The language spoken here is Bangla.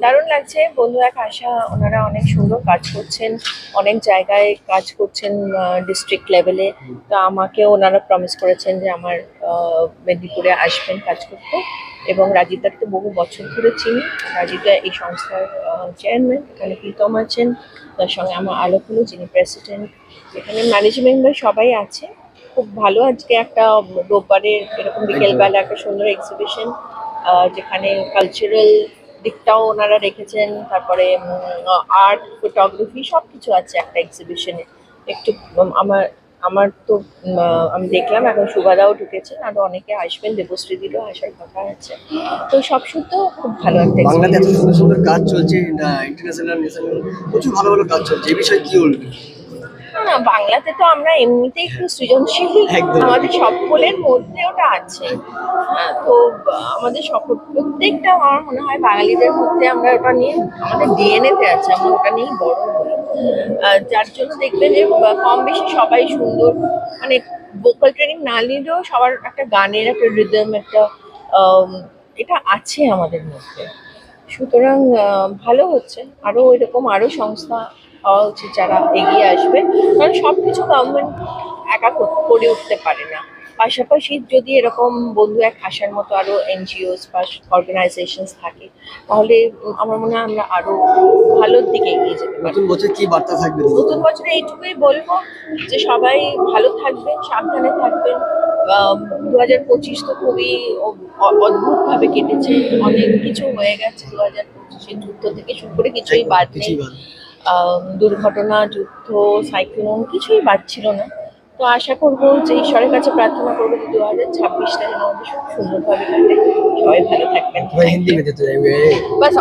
দারুণ লাগছে। বন্ধু এক আশা, ওনারা অনেক সুন্দর কাজ করছেন, অনেক জায়গায় কাজ করছেন ডিস্ট্রিক্ট লেভেলে। তো আমাকে ওনারা প্রমিস করেছেন যে আমার মেদিনীপুরে আসবেন কাজ করতে। এবং রাজিতার তো বহু বছর ধরে চিনি। রাজিতা এই সংস্থার চেয়ারম্যান, এখানে প্রীতম আছেন, তার সঙ্গে আমার আলোক হলো যিনি প্রেসিডেন্ট। এখানে ম্যানেজমেন্ট সবাই আছে। খুব ভালো। আজকে একটা রোববারে এরকম বিকেলবেলা একটা সুন্দর এক্সিবিশন, যেখানে কালচারাল দিকটাও ওনারা রেখেছেন, তারপরে আর্ট, ফটোগ্রাফি সব কিছু আছে একটা এক্সিবিশনে। একটু আমার আমার তো আমি দেখলাম এখন সুভাদাও ঢুকেছেন, আরো অনেকে আসবেন, দেবশ্রীদিরও আসার কথা আছে। তো সব শুদ্ধ খুব ভালো একটা বাংলাতে এত সুন্দর সুন্দর কাজ চলছে, ইন্টারন্যাশনাল ন্যাশনাল প্রচুর ভালো ভালো কাজ চলছে, এই বিষয়ে কি বলবেন? না, বাংলাতে তো আমরা এমনিতেই একটু সৃজনশীল, আমাদের সকলের মধ্যে ওটা আছে। তো আমাদের প্রত্যেকটা আমার মনে হয় বাঙালিদের মধ্যে আমরা ওটা নিয়ে, আমাদের ডিএনএ তে আছে, আমরা ওটা নিয়েই বড় হই। যার জন্য দেখবেন যে কম বেশি সবাই সুন্দর, মানে ভোকাল ট্রেনিং না নিলেও সবার একটা গানের একটা রিদম, একটা এটা আছে আমাদের মধ্যে। সুতরাং ভালো হচ্ছে। আরো এরকম আরো সংস্থা হওয়া উচিত যারা এগিয়ে আসবে, কারণ সবকিছু গভর্নমেন্ট একা করে উঠতে পারে না। পাশাপাশি যদি এরকম বন্ধু এক আসার মতো আরো এনজিওস বা অর্গানাইজেশনস থাকে, তাহলে আমার মনে হয় আমরা আরো ভালোর দিকে এগিয়ে যেতে পারি। নতুন বছর কি বার্তা থাকবে? নতুন বছরে এইটুকুই বলবো যে সবাই ভালো থাকবেন, সাবধানে থাকবেন। 2025 তো খুবই অদ্ভুত ভাবে কেটেছে, অনেক কিছু হয়ে গেছে 2025, যুদ্ধ থেকে শুরু করে কিছুই বাদ নেই। দুর্ঘটনা, যুদ্ধ, সাইক্লোন কিছুই বাদ ছিল না। তো আশা করবো যে ঈশ্বরের কাছে প্রার্থনা করবো যে 2026টা যেন আমাদের খুব সুন্দরভাবে কাটে। সবাই ভালো থাকবেন। হিন্দি में देते जाएंगे। বাস।